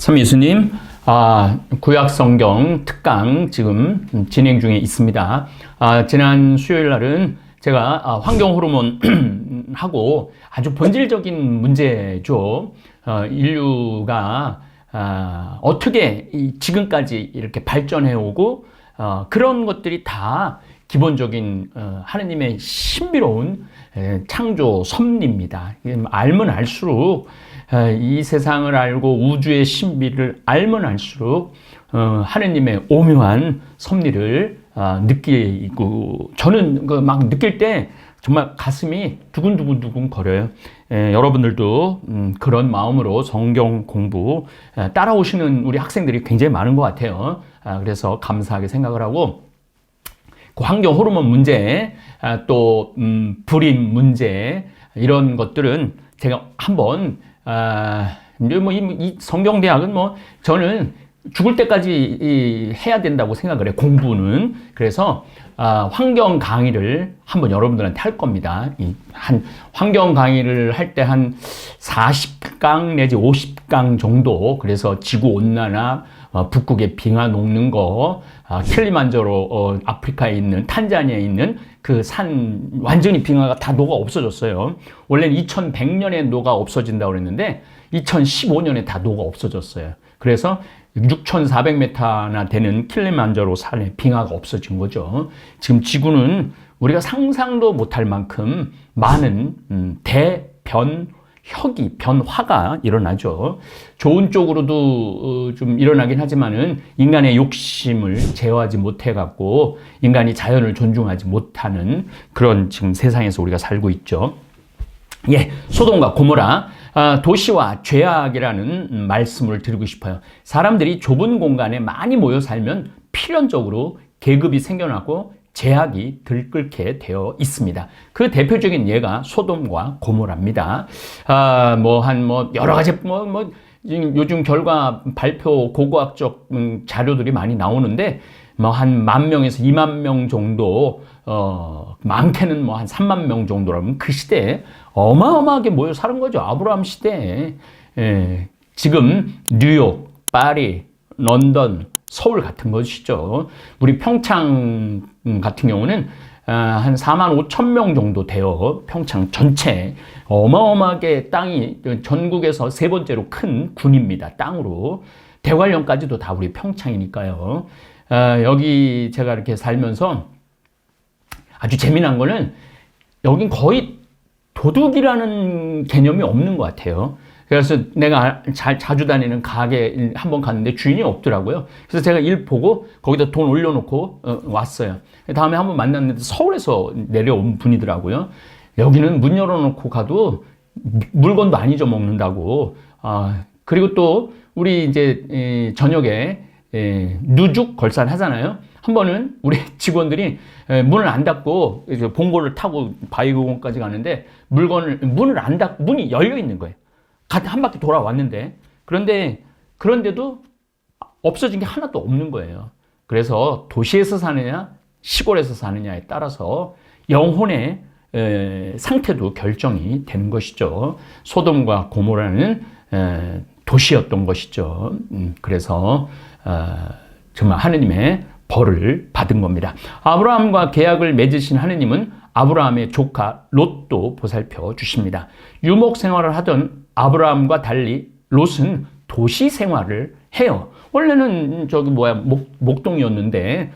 참 예수님, 구약 성경 특강 지금 진행 중에 있습니다. 지난 수요일 날은 제가 환경 호르몬하고 아주 본질적인 문제죠. 인류가 어떻게 지금까지 이렇게 발전해 오고 그런 것들이 다 기본적인 하느님의 신비로운 창조 섭리입니다. 알면 알수록 이 세상을 알고 우주의 신비를 알면 알수록 하느님의 오묘한 섭리를 느끼고 저는 막 느낄 때 정말 가슴이 두근두근 거려요. 여러분들도 그런 마음으로 성경 공부 따라오시는 우리 학생들이 굉장히 많은 것 같아요. 그래서 감사하게 생각을 하고 그 환경 호르몬 문제, 또 불임 문제 이런 것들은 제가 한번 이 성경대학은 저는 죽을 때까지 해야 된다고 생각을 해요. 공부는. 그래서 환경 강의를 한번 여러분들한테 할 겁니다. 환경 강의를 할 때 한 40강 내지 50강 정도. 그래서 지구 온난화, 북극의 빙하 녹는 거, 킬리만자로 아프리카에 있는 탄자니아에 있는 그 산 완전히 빙하가 다 녹아 없어졌어요. 원래는 2100년에 녹아 없어진다고 그랬는데 2015년에 다 녹아 없어졌어요. 그래서 6,400m나 되는 킬리만자로 산에 빙하가 없어진 거죠. 지금 지구는 우리가 상상도 못할 만큼 많은 변화가 일어나죠. 좋은 쪽으로도 좀 일어나긴 하지만은 인간의 욕심을 제어하지 못해갖고 인간이 자연을 존중하지 못하는 그런 지금 세상에서 우리가 살고 있죠. 소돔과 고모라. 도시와 죄악이라는 말씀을 드리고 싶어요. 사람들이 좁은 공간에 많이 모여 살면 필연적으로 계급이 생겨나고 죄악이 들끓게 되어 있습니다. 그 대표적인 예가 소돔과 고모라입니다. 여러 가지 요즘 결과 발표 고고학적 자료들이 많이 나오는데 한 10,000명에서 20,000명 정도, 많게는 한 30,000명 정도라면 그 시대에 어마어마하게 모여 사는 거죠. 아브라함 시대에. 지금 뉴욕, 파리, 런던, 서울 같은 것이죠. 우리 평창 같은 경우는 한 45,000명 정도 돼요. 평창 전체. 어마어마하게 땅이 전국에서 세 번째로 큰 군입니다. 땅으로. 대관령까지도 다 우리 평창이니까요. 여기 제가 이렇게 살면서 아주 재미난 거는 여긴 거의 도둑이라는 개념이 없는 것 같아요. 그래서 내가 자주 다니는 가게 한번 갔는데 주인이 없더라고요. 그래서 제가 일 보고 거기다 돈 올려놓고 왔어요. 다음에 한번 만났는데 서울에서 내려온 분이더라고요. 여기는 문 열어놓고 가도 물건도 안 잊어먹는다고. 그리고 또 우리 이제 저녁에 누죽 걸산 하잖아요. 한 번은 우리 직원들이 문을 안 닫고 봉고를 타고 바위공원까지 가는데 문을 안 닫고 문이 열려 있는 거예요. 한 바퀴 돌아왔는데 그런데도 없어진 게 하나도 없는 거예요. 그래서 도시에서 사느냐 시골에서 사느냐에 따라서 영혼의 상태도 결정이 되는 것이죠. 소돔과 고모라는 도시였던 것이죠. 그래서 정말 하느님의 벌을 받은 겁니다. 아브라함과 계약을 맺으신 하느님은 아브라함의 조카 롯도 보살펴 주십니다. 유목 생활을 하던 아브라함과 달리 롯은 도시 생활을 해요. 원래는 목동이었는데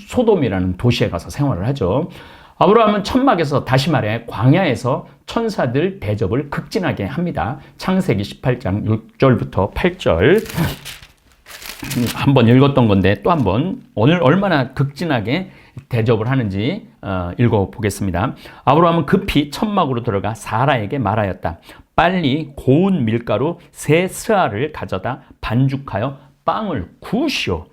소돔이라는 도시에 가서 생활을 하죠. 아브라함은 천막에서, 다시 말해 광야에서 천사들 대접을 극진하게 합니다. 창세기 18장 6절부터 8절 한번 읽었던 건데 또 한번 오늘 얼마나 극진하게 대접을 하는지 읽어보겠습니다. 아브라함은 급히 천막으로 들어가 사라에게 말하였다. 빨리 고운 밀가루 3스아를 가져다 반죽하여 빵을 구우시오.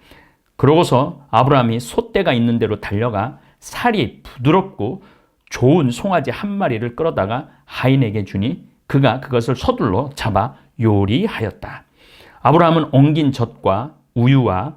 그러고서 아브라함이 솥대가 있는 데로 달려가 살이 부드럽고 좋은 송아지 한 마리를 끌어다가 하인에게 주니 그가 그것을 서둘러 잡아 요리하였다. 아브라함은 엉긴 젖과 우유와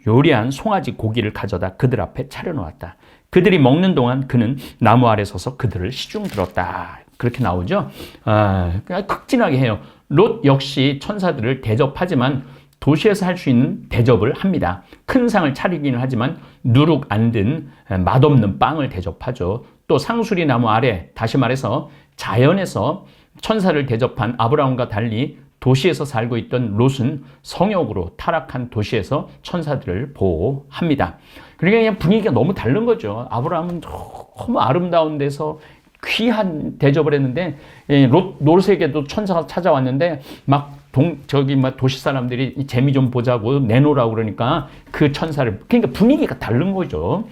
요리한 송아지 고기를 가져다 그들 앞에 차려놓았다. 그들이 먹는 동안 그는 나무 아래 서서 그들을 시중 들었다. 그렇게 나오죠. 그냥 극진하게 해요. 롯 역시 천사들을 대접하지만 도시에서 할 수 있는 대접을 합니다. 큰 상을 차리기는 하지만 누룩 안 든 맛없는 빵을 대접하죠. 또 상수리 나무 아래, 다시 말해서 자연에서 천사를 대접한 아브라함과 달리 도시에서 살고 있던 롯은 성욕으로 타락한 도시에서 천사들을 보호합니다. 그러니까 그냥 분위기가 너무 다른 거죠. 아브라함은 너무 아름다운 데서 귀한 대접을 했는데 롯에게도 천사가 찾아왔는데 막 도시 사람들이 재미 좀 보자고 내놓으라고 그러니까 그 천사를, 그러니까 분위기가 다른 거죠.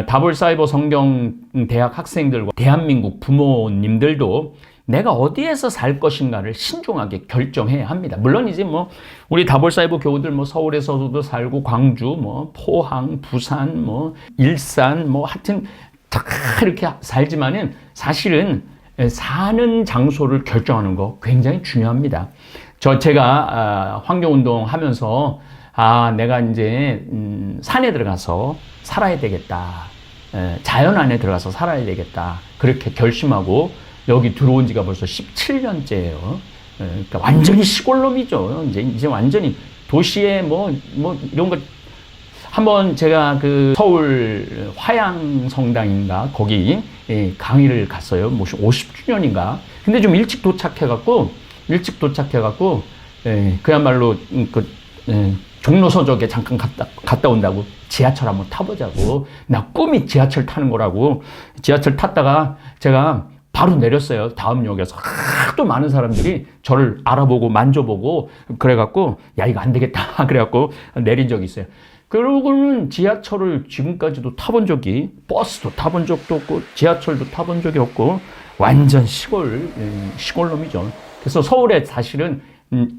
다볼사이버 성경대학 학생들과 대한민국 부모님들도 내가 어디에서 살 것인가를 신중하게 결정해야 합니다. 물론 이제 뭐 우리 다볼사이버 교우들 뭐 서울에서도 살고 광주, 뭐 포항, 부산, 뭐 일산, 뭐 하여튼 다 이렇게 살지만은 사실은 사는 장소를 결정하는 거 굉장히 중요합니다. 제가 환경운동 하면서 내가 이제 산에 들어가서 살아야 되겠다. 자연 안에 들어가서 살아야 되겠다. 그렇게 결심하고 여기 들어온 지가 벌써 17년째예요. 그러니까 완전히 시골놈이죠. 이제 완전히 도시에 뭐 이런 거. 한번 제가 그 서울 화양성당인가 거기 강의를 갔어요. 뭐 50주년인가. 근데 좀 일찍 도착해갖고 그야말로 종로서적에 잠깐 갔다 온다고 지하철 한번 타보자고. 나 꿈이 지하철 타는 거라고. 지하철 탔다가 제가 바로 내렸어요. 다음 역에서 하도 많은 사람들이 저를 알아보고 만져보고 그래갖고 야 이거 안 되겠다 그래갖고 내린 적이 있어요. 그러고는 지하철을 지금까지도 타본 적이, 버스도 타본 적도 없고 지하철도 타본 적이 없고 완전 시골놈이죠. 그래서 서울에 사실은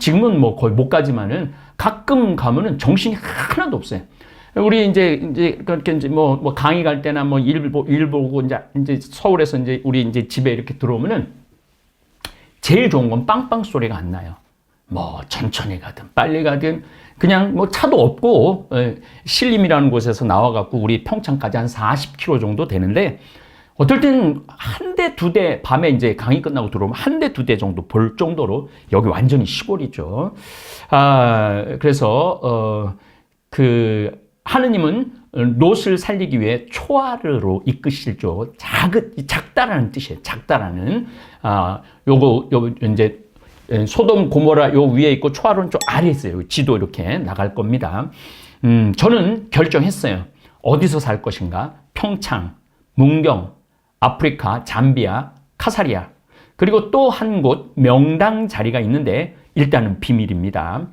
지금은 뭐 거의 못 가지만은 가끔 가면은 정신이 하나도 없어요. 우리 이제 그렇게 이제 뭐 강의 갈 때나 뭐 일 보고 이제 서울에서 이제 우리 이제 집에 이렇게 들어오면은 제일 좋은 건 빵빵 소리가 안 나요. 뭐 천천히 가든 빨리 가든 그냥 뭐 차도 없고 신림이라는 곳에서 나와갖고 우리 평창까지 한 40km 정도 되는데 어떨 때는 한 대, 두 대, 밤에 이제 강의 끝나고 들어오면 한 대, 두 대 정도 볼 정도로 여기 완전히 시골이죠. 그래서 하느님은 롯을 살리기 위해 초아르로 이끄실죠. 작다라는 뜻이에요. 작다라는. 요거 이제 소돔 고모라 요 위에 있고 초아르는 좀 아래에 있어요. 지도 이렇게 나갈 겁니다. 저는 결정했어요. 어디서 살 것인가? 평창, 문경, 아프리카, 잠비아, 카사리아. 그리고 또 한 곳 명당 자리가 있는데 일단은 비밀입니다.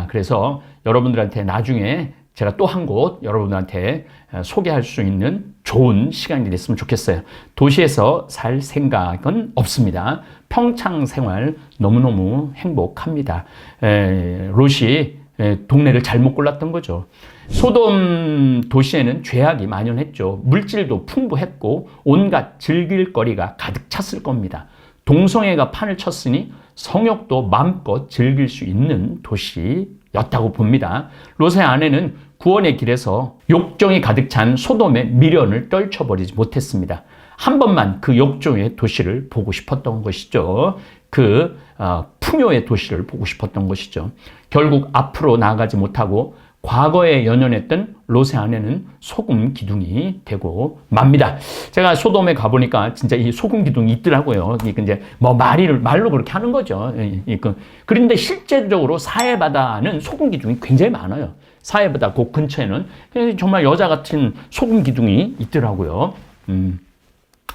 그래서 여러분들한테 나중에 제가 또 한 곳 여러분들한테 소개할 수 있는 좋은 시간이 됐으면 좋겠어요. 도시에서 살 생각은 없습니다. 평창 생활 너무너무 행복합니다. 롯이 동네를 잘못 골랐던 거죠. 소돔 도시에는 죄악이 만연했죠. 물질도 풍부했고 온갖 즐길 거리가 가득 찼을 겁니다. 동성애가 판을 쳤으니 성욕도 마음껏 즐길 수 있는 도시였다고 봅니다. 롯의 아내는 구원의 길에서 욕정이 가득 찬 소돔의 미련을 떨쳐버리지 못했습니다. 한 번만 그 욕정의 도시를 보고 싶었던 것이죠. 풍요의 도시를 보고 싶었던 것이죠. 결국 앞으로 나아가지 못하고 과거에 연연했던 롯의 아내는 소금 기둥이 되고 맙니다. 제가 소돔에 가보니까 진짜 이 소금 기둥이 있더라고요. 이제 뭐 말로 그렇게 하는 거죠. 그런데 실제적으로 사해바다는 소금 기둥이 굉장히 많아요. 사해바다 그 근처에는 정말 여자 같은 소금 기둥이 있더라고요.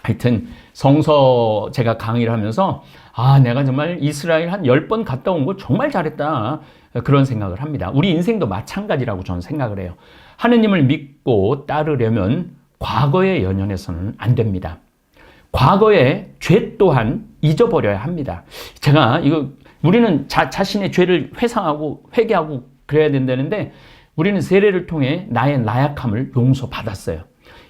하여튼 성서 제가 강의를 하면서 내가 정말 이스라엘 한 10번 갔다 온 거 정말 잘했다. 그런 생각을 합니다. 우리 인생도 마찬가지라고 저는 생각을 해요. 하느님을 믿고 따르려면 과거에 연연해서는 안 됩니다. 과거의 죄 또한 잊어버려야 합니다. 우리는 자신의 죄를 회상하고 회개하고 그래야 된다는데 우리는 세례를 통해 나의 나약함을 용서받았어요.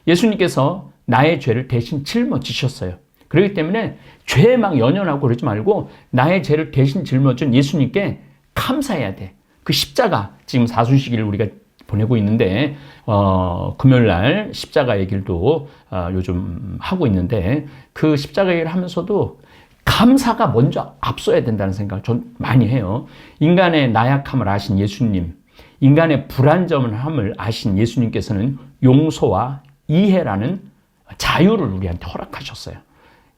예수님께서 나의 죄를 대신 짊어지셨어요. 그렇기 때문에 죄에 막 연연하고 그러지 말고 나의 죄를 대신 짊어진 예수님께 감사해야 돼. 그 십자가, 지금 사순시기를 우리가 보내고 있는데 금요일 날 십자가의 길도 요즘 하고 있는데 그 십자가의 길 하면서도 감사가 먼저 앞서야 된다는 생각을 전 많이 해요. 인간의 나약함을 아신 예수님, 인간의 불완전함을 아신 예수님께서는 용서와 이해라는 자유를 우리한테 허락하셨어요.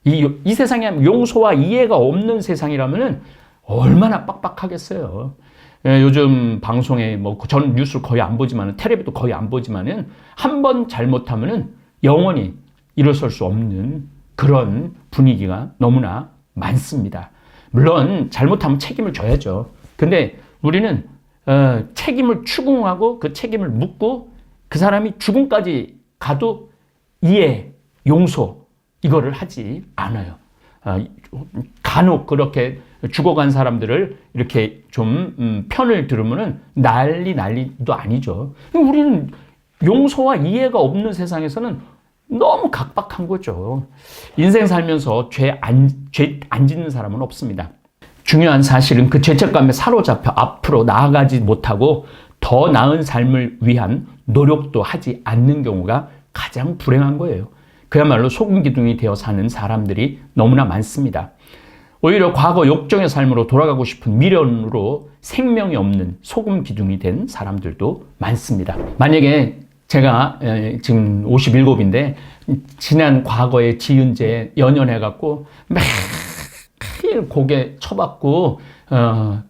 이 세상에 용서와 이해가 없는 세상이라면 얼마나 빡빡하겠어요. 요즘 방송에 저는 뉴스를 거의 안 보지만 텔레비도 거의 안 보지만은 한 번 잘못하면은 영원히 일어설 수 없는 그런 분위기가 너무나 많습니다. 물론 잘못하면 책임을 져야죠. 근데 우리는 책임을 추궁하고 그 책임을 묻고 그 사람이 죽음까지 가도 이해, 용서 이거를 하지 않아요. 간혹 그렇게 죽어간 사람들을 이렇게 좀 편을 들으면은 난리도 아니죠. 우리는 용서와 이해가 없는 세상에서는 너무 각박한 거죠. 인생 살면서 죄 안 짓는 사람은 없습니다. 중요한 사실은 그 죄책감에 사로잡혀 앞으로 나아가지 못하고 더 나은 삶을 위한 노력도 하지 않는 경우가 가장 불행한 거예요. 그야말로 소금 기둥이 되어 사는 사람들이 너무나 많습니다. 오히려 과거 욕정의 삶으로 돌아가고 싶은 미련으로 생명이 없는 소금 기둥이 된 사람들도 많습니다. 만약에 제가 지금 57인데 지난 과거에 지은 죄 연연해갖고 매일 고개 쳐박고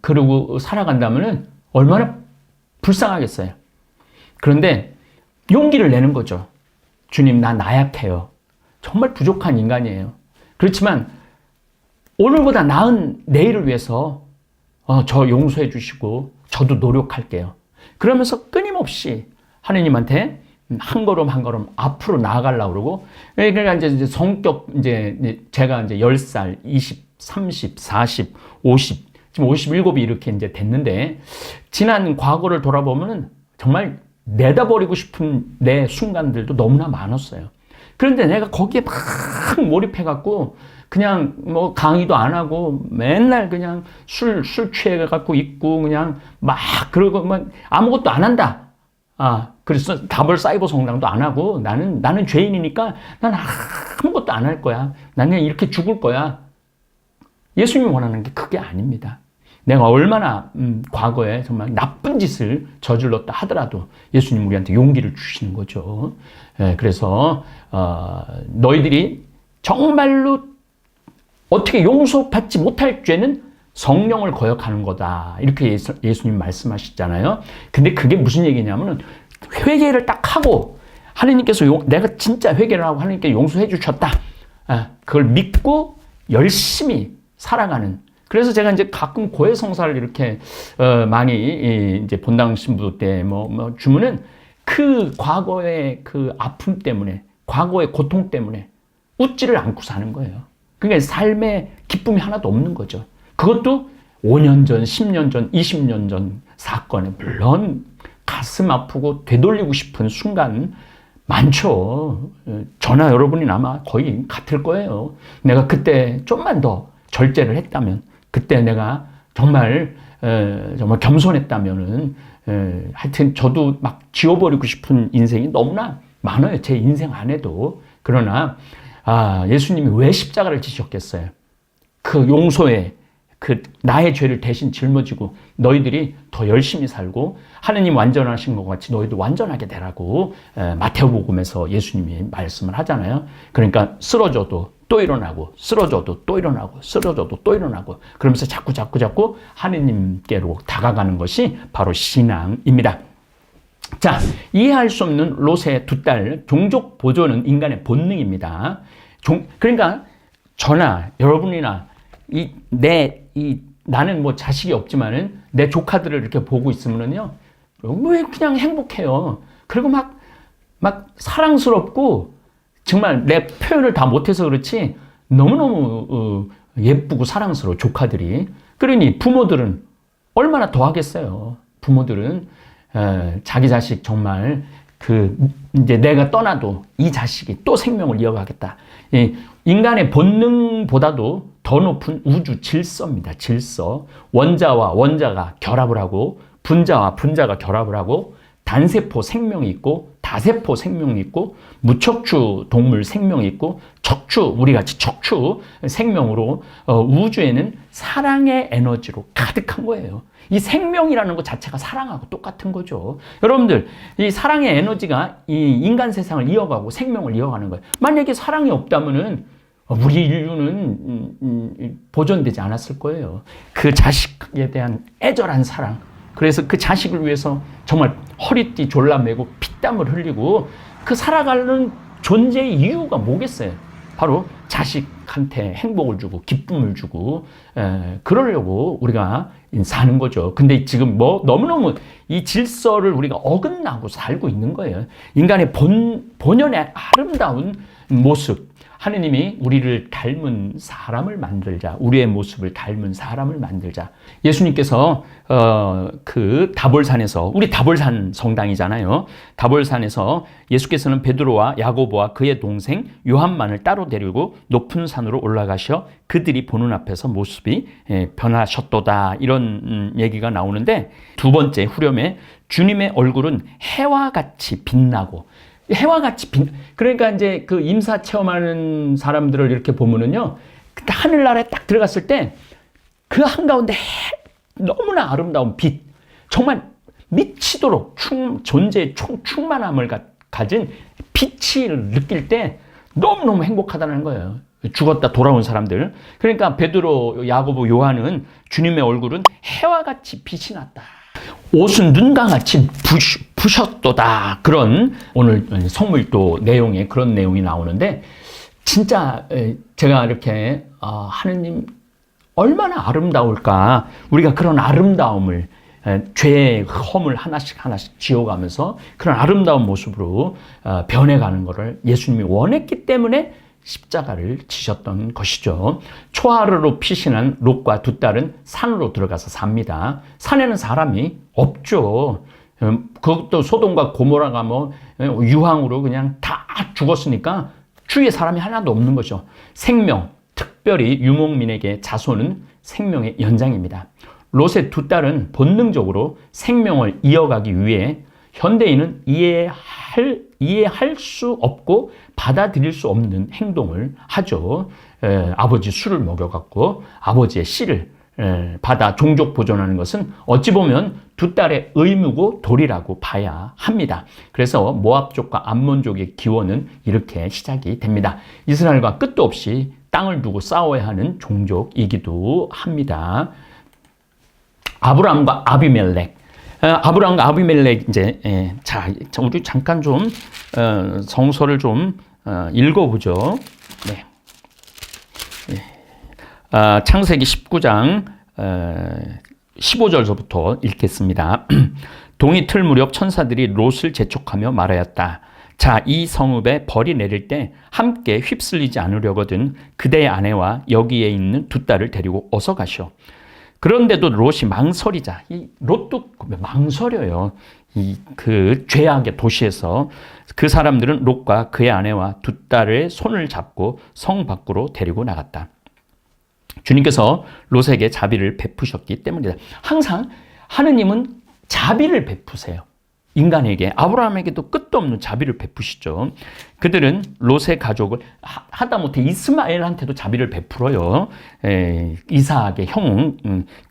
그러고 살아간다면 얼마나 불쌍하겠어요. 그런데 용기를 내는 거죠. 주님, 나 나약해요. 정말 부족한 인간이에요. 그렇지만 오늘보다 나은 내일을 위해서 저 용서해 주시고 저도 노력할게요. 그러면서 끊임없이 하느님한테 한 걸음 한 걸음 앞으로 나아가려고 그러고, 그러니까 이제 성격, 제가 이제 10살, 20, 30, 40, 50, 지금 57이 이렇게 이제 됐는데, 지난 과거를 돌아보면 정말 내다버리고 싶은 내 순간들도 너무나 많았어요. 그런데 내가 거기에 막 몰입해갖고, 그냥 강의도 안 하고 맨날 그냥 술 취해갖고 있고 그냥 막 그러고 막 아무것도 안 한다. 그래서 다벌 사이버 성당도 안 하고 나는 죄인이니까 난 아무것도 안 할 거야. 나는 그냥 이렇게 죽을 거야. 예수님이 원하는 게 그게 아닙니다. 내가 얼마나 과거에 정말 나쁜 짓을 저질렀다 하더라도 예수님 우리한테 용기를 주시는 거죠. 그래서 너희들이 정말로 어떻게 용서받지 못할 죄는 성령을 거역하는 거다. 이렇게 예수님 말씀하시잖아요. 근데 그게 무슨 얘기냐면은 회개를 딱 하고 하나님께서 내가 진짜 회개를 하고 하나님께 용서해 주셨다. 그걸 믿고 열심히 살아가는. 그래서 제가 이제 가끔 고해성사를 이렇게 많이 이제 본당 신부 때 주면은 그 과거의 그 아픔 때문에, 과거의 고통 때문에 웃지를 않고 사는 거예요. 그러니까 삶에 기쁨이 하나도 없는 거죠. 그것도 5년 전, 10년 전, 20년 전 사건에 물론 가슴 아프고 되돌리고 싶은 순간 많죠. 저나 여러분이 아마 거의 같을 거예요. 내가 그때 좀만 더 절제를 했다면, 그때 내가 정말 겸손했다면은 하여튼 저도 막 지워버리고 싶은 인생이 너무나 많아요. 제 인생 안에도. 그러나 예수님이 왜 십자가를 지셨겠어요? 그 용서에 그 나의 죄를 대신 짊어지고 너희들이 더 열심히 살고 하느님 완전하신 것 같이 너희도 완전하게 되라고 마태복음에서 예수님이 말씀을 하잖아요. 그러니까 쓰러져도 또 일어나고, 쓰러져도 또 일어나고, 쓰러져도 또 일어나고, 그러면서 자꾸 하느님께로 다가가는 것이 바로 신앙입니다. 자, 이해할 수 없는 롯의 두 딸, 종족 보존은 인간의 본능입니다. 그러니까 저나 여러분이나 나는 뭐 자식이 없지만은 내 조카들을 이렇게 보고 있으면은요, 왜 그냥 행복해요. 그리고 막 사랑스럽고 정말 내 표현을 다 못해서 그렇지 너무너무 예쁘고 사랑스러워 조카들이. 그러니 부모들은 얼마나 더 하겠어요. 부모들은 자기 자식 정말 이제 내가 떠나도 이 자식이 또 생명을 이어가겠다. 인간의 본능보다도 더 높은 우주 질서입니다. 질서. 원자와 원자가 결합을 하고 분자와 분자가 결합을 하고 단세포 생명이 있고 다세포 생명이 있고 무척추 동물 생명이 있고 척추, 우리같이 척추 생명으로 우주에는 사랑의 에너지로 가득한 거예요. 이 생명이라는 것 자체가 사랑하고 똑같은 거죠. 여러분들, 이 사랑의 에너지가 이 인간 세상을 이어가고 생명을 이어가는 거예요. 만약에 사랑이 없다면은 우리 인류는 보존되지 않았을 거예요. 그 자식에 대한 애절한 사랑, 그래서 그 자식을 위해서 정말 허리띠 졸라매고 피땀을 흘리고 그 살아가는 존재의 이유가 뭐겠어요? 바로 자식한테 행복을 주고 기쁨을 주고 그러려고 우리가 사는 거죠. 근데 지금 너무너무 이 질서를 우리가 어긋나고 살고 있는 거예요. 인간의 본연의 아름다운 모습, 하느님이 우리를 닮은 사람을 만들자, 우리의 모습을 닮은 사람을 만들자. 예수님께서 그 다볼산에서, 우리 다볼산 성당이잖아요. 다볼산에서 예수께서는 베드로와 야고보와 그의 동생 요한만을 따로 데리고 높은 산으로 올라가셔 그들이 보는 앞에서 모습이 변하셨도다, 이런 얘기가 나오는데, 두 번째 후렴에 주님의 얼굴은 해와 같이 빛나고, 해와 같이 그러니까 이제 그 임사 체험하는 사람들을 이렇게 보면은요, 하늘나라에 딱 들어갔을 때 그 한가운데 너무나 아름다운 빛, 정말 미치도록 존재의 충만함을 가진 빛을 느낄 때 너무너무 행복하다는 거예요. 죽었다 돌아온 사람들. 그러니까 베드로, 야고보, 요한은 주님의 얼굴은 해와 같이 빛이 났다, 옷은 눈과 같이 부셨도다, 그런 오늘 성물도 내용에 그런 내용이 나오는데, 진짜 제가 이렇게 하느님 얼마나 아름다울까, 우리가 그런 아름다움을, 죄의 험을 하나씩 지어가면서 그런 아름다운 모습으로 변해가는 것을 예수님이 원했기 때문에 십자가를 지셨던 것이죠. 초하루로 피신한 롯과 두 딸은 산으로 들어가서 삽니다. 산에는 사람이 없죠. 그것도 소돔과 고모라가 유황으로 그냥 다 죽었으니까 주위에 사람이 하나도 없는 거죠. 생명, 특별히 유목민에게 자손은 생명의 연장입니다. 롯의 두 딸은 본능적으로 생명을 이어가기 위해 현대인은 이해할 수 없고 받아들일 수 없는 행동을 하죠. 아버지 술을 먹여갖고 아버지의 씨를 받아 종족 보존하는 것은 어찌 보면 두 딸의 의무고 도리라고 봐야 합니다. 그래서 모압족과 암몬족의 기원은 이렇게 시작이 됩니다. 이스라엘과 끝도 없이 땅을 두고 싸워야 하는 종족이기도 합니다. 아브람과 아비멜렉. 아브람과 아비멜렉, 자, 우리 잠깐 좀 성서를 좀 읽어보죠. 네. 창세기 19장 15절서부터 읽겠습니다. 동이 틀 무렵 천사들이 롯을 재촉하며 말하였다. 자, 이 성읍에 벌이 내릴 때 함께 휩쓸리지 않으려거든 그대의 아내와 여기에 있는 두 딸을 데리고 어서 가시오. 그런데도 롯이 망설이자, 이 롯도 망설여요. 그 죄악의 도시에서 그 사람들은 롯과 그의 아내와 두 딸의 손을 잡고 성 밖으로 데리고 나갔다. 주님께서 롯에게 자비를 베푸셨기 때문이다. 항상 하느님은 자비를 베푸세요. 인간에게, 아브라함에게도 끝도 없는 자비를 베푸시죠. 그들은 롯의 가족을 하다못해 이스마엘한테도 자비를 베풀어요. 이삭의 형,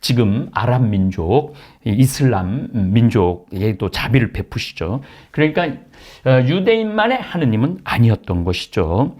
지금 아랍 민족, 이슬람 민족에도 자비를 베푸시죠. 그러니까 유대인만의 하느님은 아니었던 것이죠.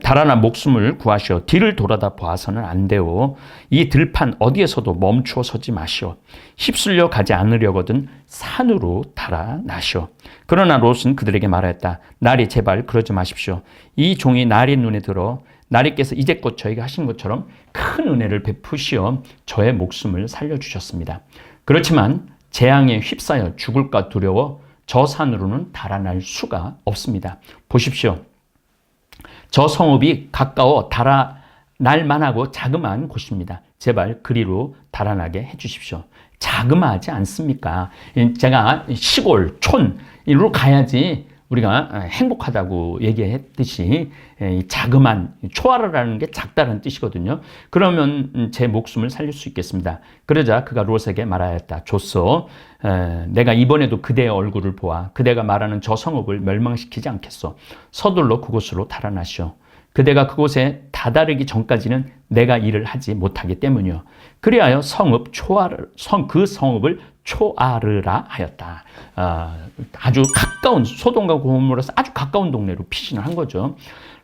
달아나 목숨을 구하시오. 뒤를 돌아다 보아서는 안 돼요. 이 들판 어디에서도 멈추어 서지 마시오. 휩쓸려 가지 않으려거든 산으로 달아나시오. 그러나 롯은 그들에게 말하였다. 나리, 제발 그러지 마십시오. 이 종이 나리 눈에 들어 나리께서 이제껏 저에게 하신 것처럼 큰 은혜를 베푸시어 저의 목숨을 살려주셨습니다. 그렇지만 재앙에 휩싸여 죽을까 두려워 저 산으로는 달아날 수가 없습니다. 보십시오. 저 성읍이 가까워 달아날 만하고 자그마한 곳입니다. 제발 그리로 달아나게 해주십시오. 자그마하지 않습니까? 제가 시골, 촌으로 가야지 우리가 행복하다고 얘기했듯이 이 자그만 초아르라는 게 작다는 뜻이거든요. 그러면 제 목숨을 살릴 수 있겠습니다. 그러자 그가 롯에게 말하였다. 좋소. 내가 이번에도 그대의 얼굴을 보아 그대가 말하는 저 성읍을 멸망시키지 않겠소. 서둘러 그곳으로 달아나시오. 그대가 그곳에 다다르기 전까지는 내가 일을 하지 못하기 때문이요. 그리하여 그 성읍을 초아르라 하였다. 아주 가까운 소돔과 고모라서 아주 가까운 동네로 피신을 한 거죠.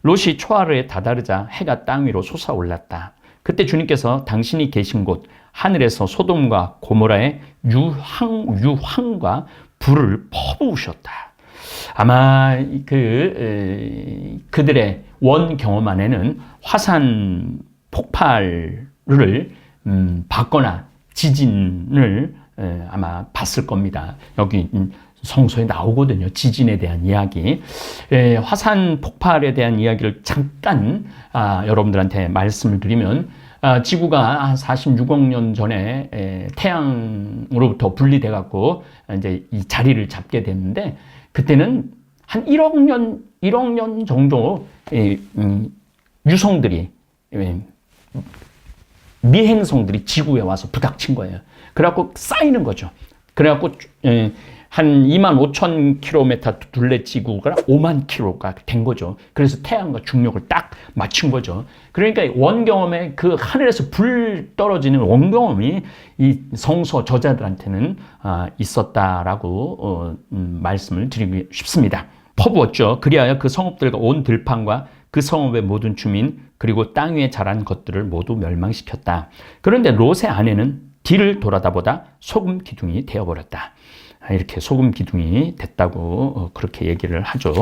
롯이 초아르에 다다르자 해가 땅 위로 솟아올랐다. 그때 주님께서 당신이 계신 곳 하늘에서 소돔과 고모라의 유황과 불을 퍼부으셨다. 아마 그들의 원 경험 안에는 화산 폭발을 받거나 지진을 아마 봤을 겁니다. 여기 성서에 나오거든요. 지진에 대한 이야기. 화산 폭발에 대한 이야기를 잠깐 여러분들한테 말씀을 드리면 지구가 한 46억 년 전에 태양으로부터 분리돼 갖고 이제 이 자리를 잡게 됐는데 그때는 한 1억 년 정도 유성들이 미행성들이 지구에 와서 부닥친 거예요. 그래갖고 쌓이는 거죠. 그래갖고 한 25,000km 둘레 지구가 5만 킬로가 된 거죠. 그래서 태양과 중력을 딱 맞춘 거죠. 그러니까 원경험에 그 하늘에서 불 떨어지는 원경험이 이 성서 저자들한테는 있었다라고 말씀을 드리고 싶습니다. 퍼부었죠. 그리하여 그 성읍들과 온 들판과 그 성읍의 모든 주민 그리고 땅 위에 자란 것들을 모두 멸망시켰다. 그런데 롯의 아내는 뒤를 돌아다 보다 소금 기둥이 되어버렸다. 이렇게 소금 기둥이 됐다고 그렇게 얘기를 하죠.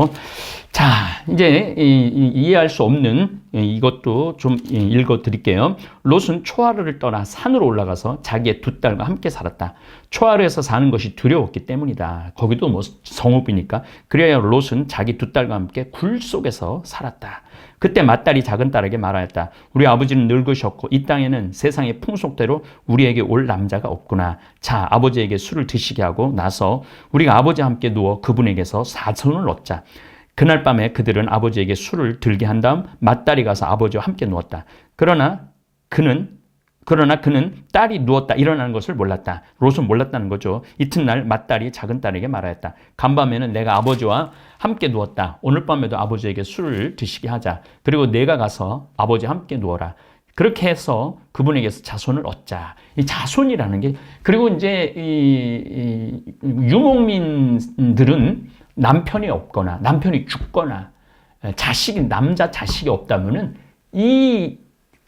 자, 이제 이해할 수 없는 이것도 좀 읽어 드릴게요. 롯은 초아르를 떠나 산으로 올라가서 자기의 두 딸과 함께 살았다. 초아르에서 사는 것이 두려웠기 때문이다. 거기도 뭐 성읍이니까. 그래야 롯은 자기 두 딸과 함께 굴 속에서 살았다. 그때 맏딸이 작은 딸에게 말하였다. 우리 아버지는 늙으셨고 이 땅에는 세상의 풍속대로 우리에게 올 남자가 없구나. 자, 아버지에게 술을 드시게 하고 나서 우리가 아버지와 함께 누워 그분에게서 사손을 얻자. 그날 밤에 그들은 아버지에게 술을 들게 한 다음 맏딸이 가서 아버지와 함께 누웠다. 그러나 그는 딸이 누웠다 일어나는 것을 몰랐다. 롯은 몰랐다는 거죠. 이튿날 맏딸이 작은 딸에게 말하였다. 간밤에는 내가 아버지와 함께 누웠다. 오늘 밤에도 아버지에게 술을 드시게 하자. 그리고 내가 가서 아버지와 함께 누워라. 그렇게 해서 그분에게서 자손을 얻자. 이 자손이라는 게 그리고 이제 이 유목민들은 남편이 없거나 남편이 죽거나 남자 자식이 없다면은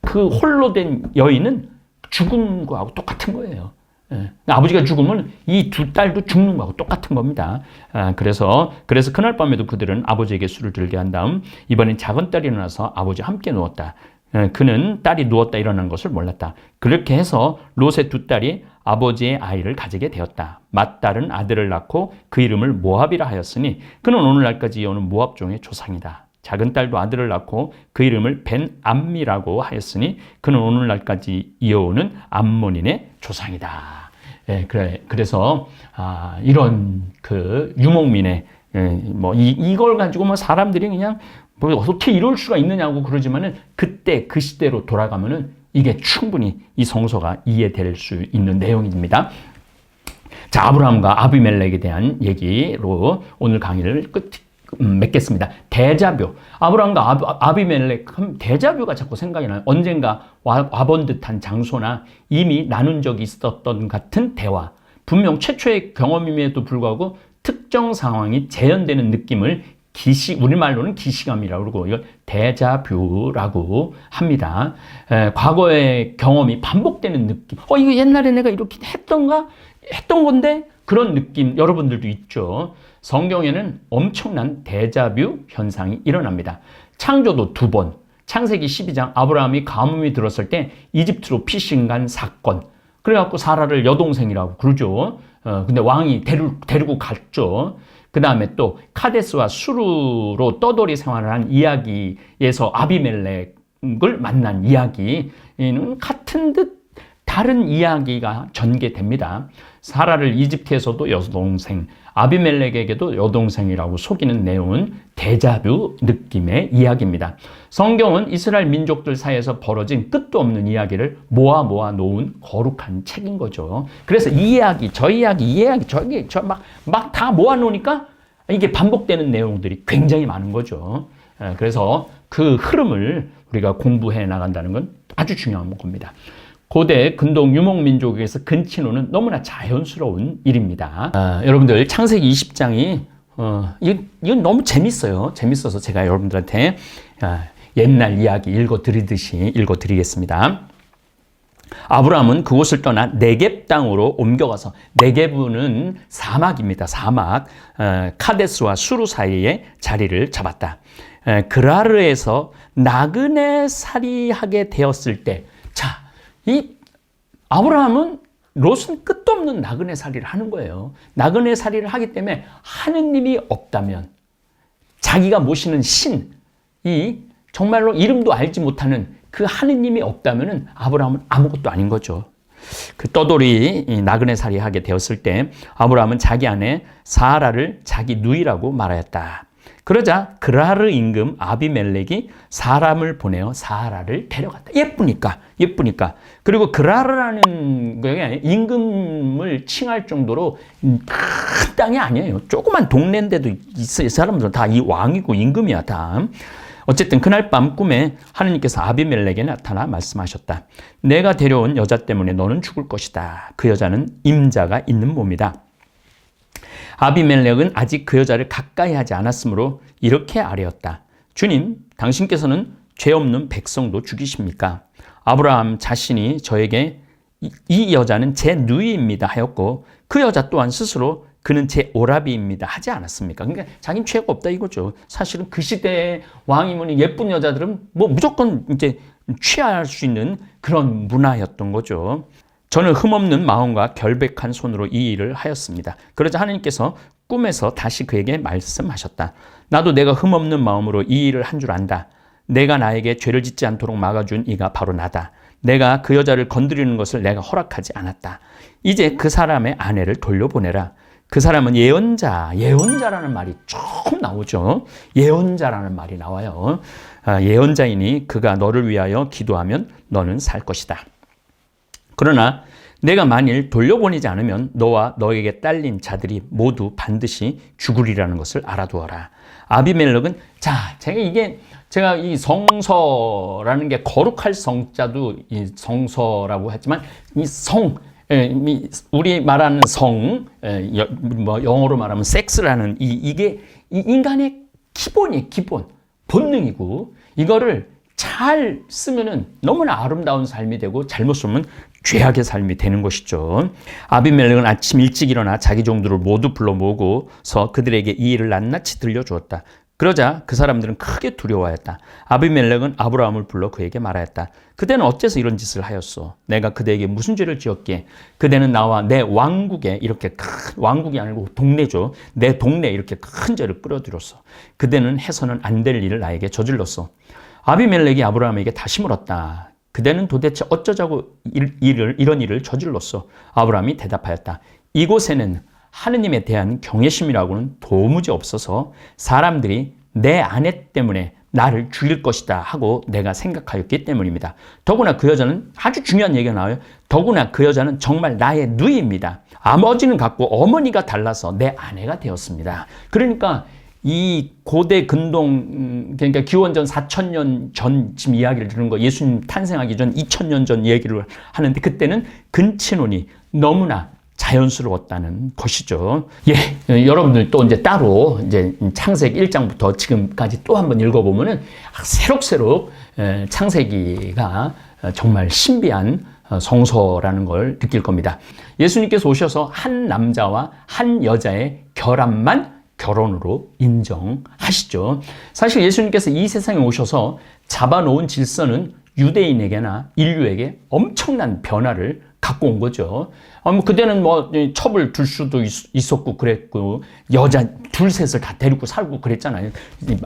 그 홀로 된 여인은 죽은 거하고 똑같은 거예요. 아버지가 죽으면 이 두 딸도 죽는 거하고 똑같은 겁니다. 그래서 그날 밤에도 그들은 아버지에게 술을 들게 한 다음 이번엔 작은 딸이 일어나서 아버지와 함께 누웠다. 그는 딸이 누웠다 일어난 것을 몰랐다. 그렇게 해서 롯의 두 딸이 아버지의 아이를 가지게 되었다. 맏딸은 아들을 낳고 그 이름을 모압이라 하였으니 그는 오늘날까지 이어오는 모압종의 조상이다. 작은 딸도 아들을 낳고 그 이름을 벤암미라고 하였으니 그는 오늘날까지 이어오는 암몬인의 조상이다. 그래서 이런 그 유목민의 이걸 가지고 뭐 사람들이 그냥 뭐 어떻게 이럴 수가 있느냐고 그러지만은 그때 그 시대로 돌아가면은 이게 충분히 이 성서가 이해될 수 있는 내용입니다. 자, 아브라함과 아비멜렉에 대한 얘기로 오늘 강의를 맺겠습니다. 데자뷰. 아브라함과 아비멜렉 하면 데자뷰가 자꾸 생각이 나요. 언젠가 와본 듯한 장소나 이미 나눈 적이 있었던 같은 대화. 분명 최초의 경험임에도 불구하고 특정 상황이 재현되는 느낌을 우리말로는 기시감이라고 그러고 이걸 데자뷰라고 합니다. 과거의 경험이 반복되는 느낌. 이거 옛날에 내가 이렇게 했던 건데 그런 느낌 여러분들도 있죠. 성경에는 엄청난 데자뷰 현상이 일어납니다. 창조도 2번, 창세기 12장 아브라함이 가뭄이 들었을 때 이집트로 피신 간 사건. 그래갖고 사라를 여동생이라고 그러죠. 근데 왕이 데리고 갔죠. 그 다음에 또 카데스와 수루로 떠돌이 생활을 한 이야기에서 아비멜렉을 만난 이야기는 같은 듯 다른 이야기가 전개됩니다. 사라를 이집트에서도 여동생, 아비멜렉에게도 여동생이라고 속이는 내용은 데자뷰 느낌의 이야기입니다. 성경은 이스라엘 민족들 사이에서 벌어진 끝도 없는 이야기를 모아 놓은 거룩한 책인 거죠. 그래서 이 이야기, 저 이야기, 이 이야기, 저기, 막 다 모아 놓으니까 이게 반복되는 내용들이 굉장히 많은 거죠. 그래서 그 흐름을 우리가 공부해 나간다는 건 아주 중요한 겁니다. 고대 근동 유목민족에서 근친호는 너무나 자연스러운 일입니다. 여러분들 창세기 20장이 이건 너무 재밌어요. 재밌어서 제가 여러분들한테 옛날 이야기 읽어드리듯이 읽어드리겠습니다. 아브라함은 그곳을 떠나 네겝 땅으로 옮겨가서, 네겝은 사막입니다. 사막. 카데스와 수루 사이에 자리를 잡았다. 그라르에서 나그네 살이하게 되었을 때, 자, 이 아브라함은 롯은 끝도 없는 나그네 살이를 하는 거예요. 나그네 살이를 하기 때문에 하느님이 없다면, 자기가 모시는 신이 정말로 이름도 알지 못하는 그 하느님이 없다면 아브라함은 아무것도 아닌 거죠. 그 떠돌이 나그네 살이하게 되었을 때 아브라함은 자기 아내 사라를 자기 누이라고 말하였다. 그러자 그라르 임금 아비멜렉이 사람을 보내어 사라를 데려갔다. 예쁘니까. 그리고 그라르라는 게 임금을 칭할 정도로 큰 땅이 아니에요. 조그만 동네인데도 이 사람들은 다 이 왕이고 임금이야, 다. 어쨌든 그날 밤 꿈에 하느님께서 아비멜렉에 나타나 말씀하셨다. 내가 데려온 여자 때문에 너는 죽을 것이다. 그 여자는 임자가 있는 몸이다. 아비멜렉은 아직 그 여자를 가까이 하지 않았으므로 이렇게 아뢰었다. 주님, 당신께서는 죄 없는 백성도 죽이십니까? 아브라함 자신이 저에게 이 여자는 제 누이입니다 하였고 그 여자 또한 스스로 그는 제 오라비입니다 하지 않았습니까? 그러니까 자기는 죄가 없다 이거죠. 사실은 그 시대의 왕이면 예쁜 여자들은 뭐 무조건 이제 취할 수 있는 그런 문화였던 거죠. 저는 흠없는 마음과 결백한 손으로 이 일을 하였습니다. 그러자 하나님께서 꿈에서 다시 그에게 말씀하셨다. 나도 내가 흠없는 마음으로 이 일을 한 줄 안다. 내가 나에게 죄를 짓지 않도록 막아준 이가 바로 나다. 내가 그 여자를 건드리는 것을 내가 허락하지 않았다. 이제 그 사람의 아내를 돌려보내라. 그 사람은 예언자라는 말이 조금 나오죠. 예언자라는 말이 나와요. 예언자이니 그가 너를 위하여 기도하면 너는 살 것이다. 그러나 내가 만일 돌려보내지 않으면 너와 너에게 딸린 자들이 모두 반드시 죽으리라는 것을 알아두어라. 아비멜렉은 제가 이 성서라는 게 거룩할 성자도 이 성서라고 했지만 이 우리 말하는 영어로 말하면 섹스라는 이게 인간의 기본 본능이고 이거를 잘 쓰면은 너무나 아름다운 삶이 되고 잘못 쓰면 죄악의 삶이 되는 것이죠. 아비멜렉은 아침 일찍 일어나 자기 종들을 모두 불러 모으고서 그들에게 이 일을 낱낱이 들려주었다. 그러자 그 사람들은 크게 두려워하였다. 아비멜렉은 아브라함을 불러 그에게 말하였다. 그대는 어째서 이런 짓을 하였소? 내가 그대에게 무슨 죄를 지었기에 그대는 나와 내 왕국에 이렇게 왕국이 아니고 동네죠. 내 동네에 이렇게 큰 죄를 끌어들였어. 그대는 해서는 안 될 일을 나에게 저질렀어. 아비멜렉이 아브라함에게 다시 물었다. 그대는 도대체 어쩌자고 이런 일을 저질렀어? 아브라함이 대답하였다. 이곳에는 하느님에 대한 경외심이라고는 도무지 없어서 사람들이 내 아내 때문에 나를 죽일 것이다 하고 내가 생각하였기 때문입니다. 더구나 그 여자는 아주 중요한 얘기가 나와요. 더구나 그 여자는 정말 나의 누이입니다. 아버지는 같고 어머니가 달라서 내 아내가 되었습니다. 그러니까 이 고대 근동 그러니까 기원전 4000년 전쯤 이야기를 들은 거 예수님 탄생하기 전 2000년 전 얘기를 하는데 그때는 근친혼이 너무나 자연스러웠다는 것이죠. 여러분들 또 이제 따로 이제 창세기 1장부터 지금까지 또 한번 읽어보면은 새록새록 창세기가 정말 신비한 성서라는 걸 느낄 겁니다. 예수님께서 오셔서 한 남자와 한 여자의 결합만 결혼으로 인정하시죠. 사실 예수님께서 이 세상에 오셔서 잡아놓은 질서는 유대인에게나 인류에게 엄청난 변화를 갖고 온 거죠. 그때는 첩을 둘 수도 있었고 그랬고 여자 둘셋을 다 데리고 살고 그랬잖아요.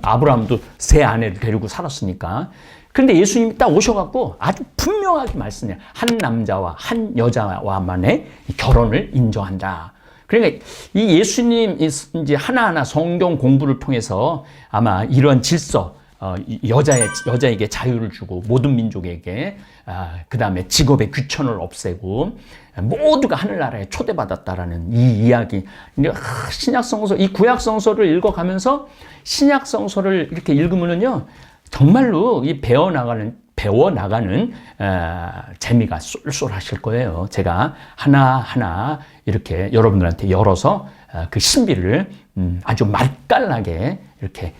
아브라함도 세 아내를 데리고 살았으니까. 그런데 예수님이 딱 오셔갖고 아주 분명하게 말씀해요. 한 남자와 한 여자와만의 결혼을 인정한다. 그러니까 이 예수님 이제 하나하나 성경 공부를 통해서 아마 이런 질서, 여자에게 자유를 주고 모든 민족에게 그 다음에 직업의 귀천을 없애고 모두가 하늘나라에 초대받았다라는 이 이야기. 신약성서, 이 구약성서를 읽어가면서 신약성서를 이렇게 읽으면은요 정말로 이 배워나가는 재미가 쏠쏠하실 거예요. 제가 하나하나 이렇게 여러분들한테 열어서 그 신비를 아주 맛깔나게 이렇게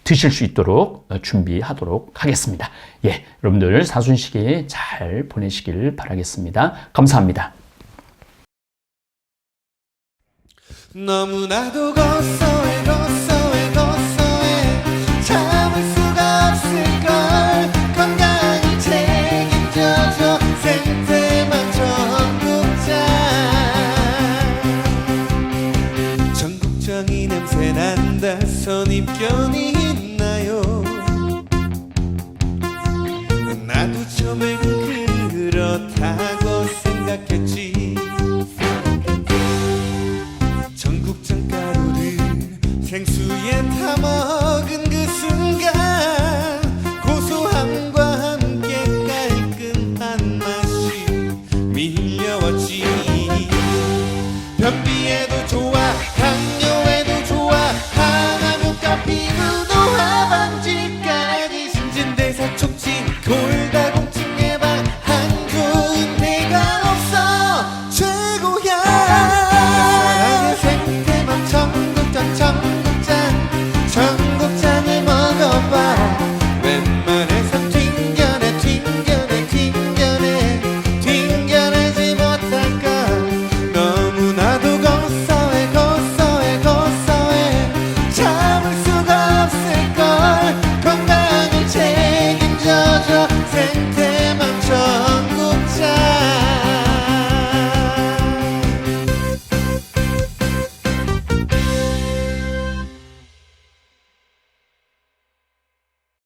드실 수 있도록 준비하도록 하겠습니다. 예, 여러분들 사순시기 잘 보내시길 바라겠습니다. 감사합니다. 너무나도 고소해 참을 수가 없을걸. 건강히 책임져줘 생태만 전국장이 냄새 난다. 선입견이 있나요? 나도 처음엔 그렇다고 생각했지. 전국장 가루를 생수에 타먹은 그 순간 고소함과 함께 깔끔한 맛이 밀려왔지.